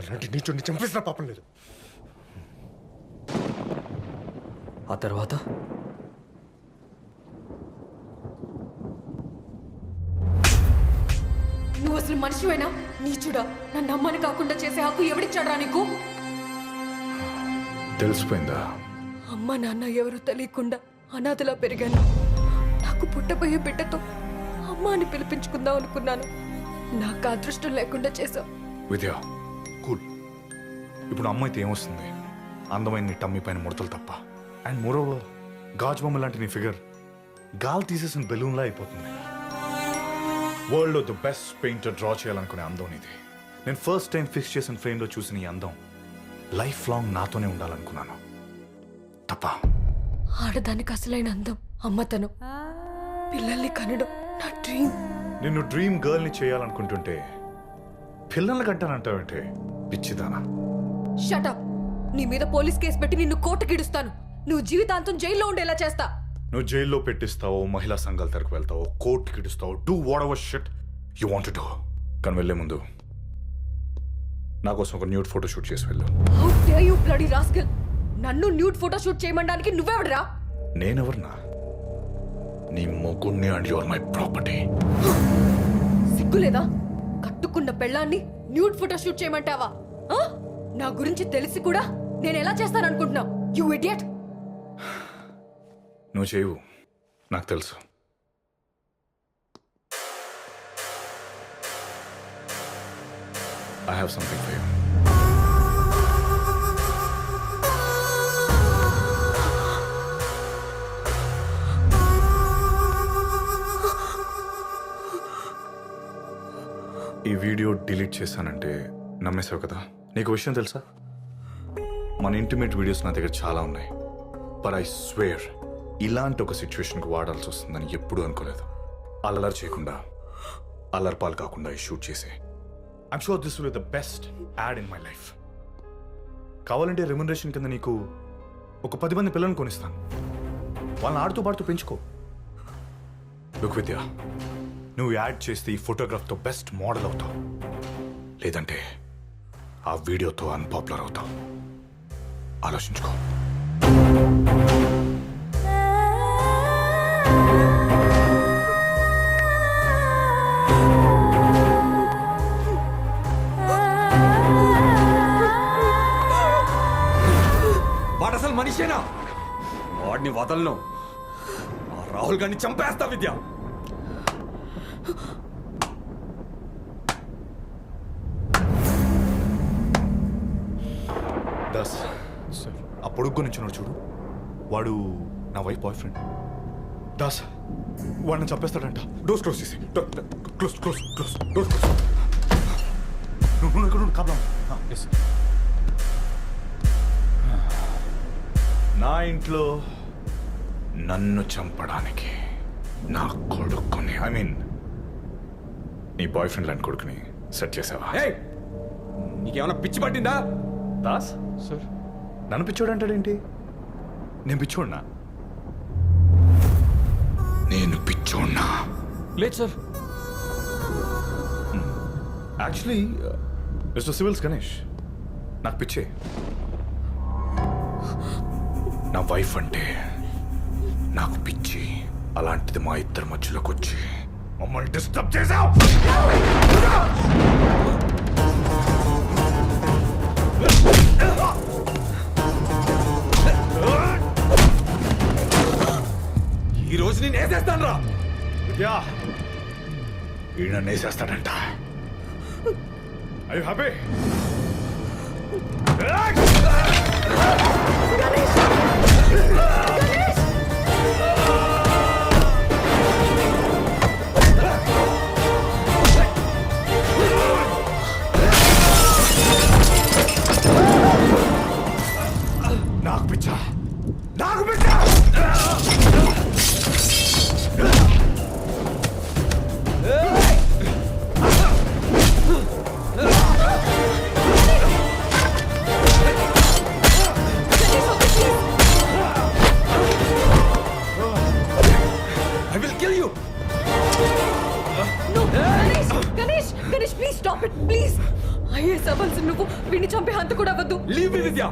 అలాంటి నీచుని చంపేసిన పాపం లేదు. ఆ తర్వాత నువ్వు అసలు మనిషివేనా? నీచుడా, నన్ను అమ్మని కాకుండా చేసే హక్కు ఎవడిచ్చాడా నీకు? తెలిసిపోయిందా? అమ్మ నాన్న ఎవరో తెలియకుండా అనాథలా పెరిగాను. నాకు పుట్టబోయే బిడ్డతో అమ్మ అని పిలిపించుకుందాం అనుకున్నాను. నాకు అదృష్టం లేకుండా చేశావు. విద్య కూల్. ఇప్పుడు అమ్మ అయితే ఏమొస్తుంది? అందమైన నీ టమ్మీ పైన ముడతలు తప్ప. అండ్ మోరోవర్ గాజు బొమ్మ లాంటి నీ ఫిగర్ గాలి తీసేసిన బెలూన్లా అయిపోతుంది. వరల్డ్లో ది బెస్ట్ పెయింటర్ డ్రా చేయాలనుకునే అందం ఇది. నేను ఫస్ట్ టైం ఫిక్స్ చేసిన ఫ్రేమ్లో చూసిన ఈ అందం లైఫ్ లాంగ్ నాతోనే ఉండాలనుకున్నాను. తప్ప ఆడదానికి అసలైన అందం అమ్మతనం. పిల్లల్ని కనడం నా డ్రీమ్. నిన్ను డ్రీమ్ గర్ల్ని చేయాలనుకుంటుంటే పిల్లల్ని కంటానంటావంటే పిచ్చిదానా? షటప్. నీ మీద పోలీస్ కేసు పెట్టి నిన్ను కోర్టుకిడుస్తాను. నువ్వు జీవితాంతం జైల్లో ఉండేలా చేస్తా. నువ్వు జైల్లో పెట్టిస్తావో, మహిళా సంఘాల తరకు వెళ్తావో, కోర్టుకి ఇడుస్తావో, do whatever shit you want to do. కానీ వెళ్ళే ముందు నా కోసం ఒక న్యూడ్ ఫోటో షూట్ చేసి వెళ్ళు. How dare you bloody rascal. నన్ను న్యూడ్ ఫోటో షూట్ చేయమండానికి నువ్వెవడరా? నేనెవరన్నా? నీ మొగుణ్ణి అండ్ యువర్ మై ప్రాపర్టీ. సిగ్గులేదా? కట్టుకున్న పెళ్ళాన్ని న్యూడ్ ఫోటో షూట్ చేయమంటావా? నా గురించి తెలిసి కూడా నేను ఎలా చేస్తాననుకుంటున్నావు? You idiot. నువ్వు చేయవు, నాకు తెలుసు. I have something for you. ఈ వీడియో డిలీట్ చేశానంటే నమ్మేసావు కదా? నీకు విషయం తెలుసా? మన ఇంటిమేట్ వీడియోస్ నా దగ్గర చాలా ఉన్నాయి. బట్ ఐ స్వేర్ ఇలాంటి ఒక సిచ్యువేషన్కి వాడాల్సి వస్తుందని ఎప్పుడూ అనుకోలేదు. అల్లరి చేయకుండా, అల్లరిపాలు కాకుండా ఈ షూట్ చేసే. I'm sure this will be the best add in my life. కావాలంటే రెమ్యునరేషన్ కింద నీకు ఒక 10 మంది పిల్లల్ని కొనిస్తాను. వాళ్ళని ఆడుతూ పాడుతూ పెంచుకో. లుక్ విద్య, నువ్వు యాడ్ చేస్తే ఈ ఫోటోగ్రాఫ్తో బెస్ట్ మోడల్ అవుతావు. లేదంటే ఆ వీడియోతో అన్పాపులర్ అవుతావు. ఆలోచించుకో. వాడు అసలు మనిషేనా? వాడిని వదలను. ఆ రాహుల్ గారిని చంపేస్తా విద్య. దాస్, ఆ పొడుగ్గు నుంచి చూడు, వాడు నా వైఫ్ బాయ్ ఫ్రెండ్. దాస్, వాడిని చంపేస్తాడంట. డోర్స్ క్లోజ్ చేసి. Close close close doors close. నువ్వు ఇక్కడ కాబ్లా. నా ఇంట్లో నన్ను చంపడానికి నా కొడుకుని, ఐ మీన్ నీ బాయ్ ఫ్రెండ్ లాంటి కొడుకుని సెట్ చేసావా? నీకేమైనా పిచ్చి పట్టిందా? దాస్ సార్, నన్ను పిచ్చోడు అంటాడేంటి? నేను పిచ్చోడ్నా? నేను పిచ్చోడ్నా? లేదు sir. Actually mister civils Ganesh, నాకు పిచ్చే. నా వైఫ్ అంటే నాకు పిచ్చి. అలాంటిది మా ఇద్దరి మధ్యలోకి వచ్చి మమ్మల్ని డిస్టర్బ్ చేశావు. ఈ రోజు నేను వేసేస్తాను రా. విద్యా, ఈయన నేసేస్తాడంట. I you happy? నాకు పిచ్చా, నాకు పిచ్చా. పోలీస్ అవ్వాల్సి నువ్వు వీడిని చంపే హంత కూడా అవ్వద్దు. లీవ్ మీ విద్య.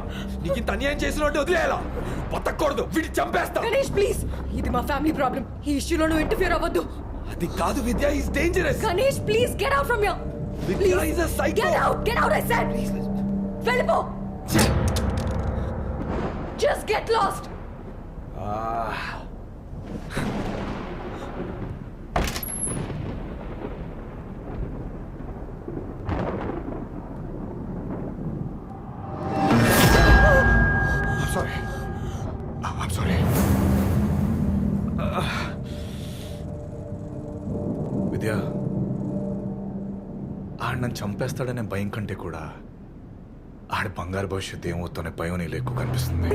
నీకు ఇంత అన్యాయం చేసినట్టు వదిలేయాలా? బతకూడదు, వీడిని చంపేస్తా. గణేష్ ప్లీజ్, ఇది మా ఫ్యామిలీ ప్రాబ్లం. ఈ ఇష్యూలో నువ్వు ఇంటర్ఫియర్ అవ్వద్దు. అది కాదు Vidya, is dangerous. Ganesh please get out from here. Vidya is a psycho. Get out I said. వెళ్ళిపో. Just get lost. I'm sorry. I'm sorry. విద్య, ఆడు నన్ను చంపేస్తాడనే భయం కంటే కూడా ఆడి బంగారు భవిష్యత్తు ఏమవుతుందనే భయం నీళ్ళు ఎక్కువ కనిపిస్తుంది.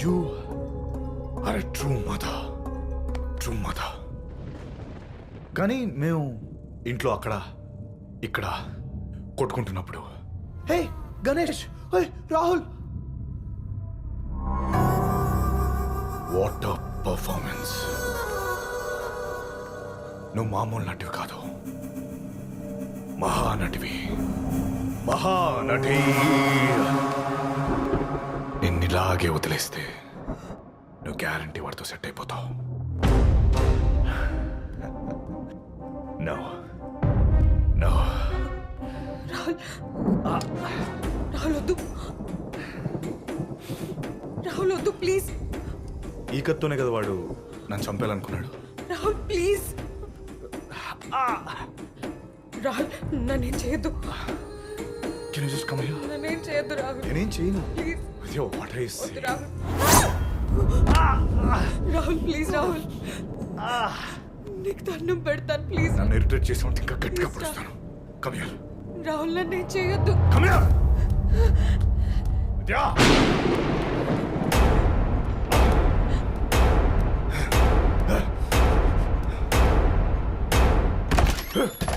You are a true mother. కానీ మేము ఇంట్లో అక్కడ ఇక్కడ కొట్టుకుంటున్నప్పుడు, hey Ganesh, hey Rahul, what a performance. నువ్వు మామూలు నటివి కాదు, మహానటివి, మహానటి. నిన్నిలాగే వదిలేస్తే నువ్వు గ్యారంటీ వాడితో సెట్ అయిపోతావు. నో నో రాహుల్ వద్దు. రాహుల్ వద్దు ప్లీజ్. ఈ కత్తోనే కదా వాడు నన్ను చంపేయాలనుకున్నాడు. రాహుల్ ప్లీజ్. రాహుల్ నన్నేం చేయొద్దు. Can you just come here? నన్నేం చేయొద్దు రాహుల్. నేనేం చేయను. ప్లీజ్ అయ్యో, what are you వద్దు saying? రాహుల్. రాహుల్ ప్లీజ్ రాహుల్. నీకు దండం పెడతాను ప్లీజ్. నన్ను ఇరిటేట్ చేసి ఉంటే ఇంకా గట్టిగా పడుస్తాను. Come here. రాహుల్ నన్నేం చేయొద్దు. Come here. విద్యా. Huh?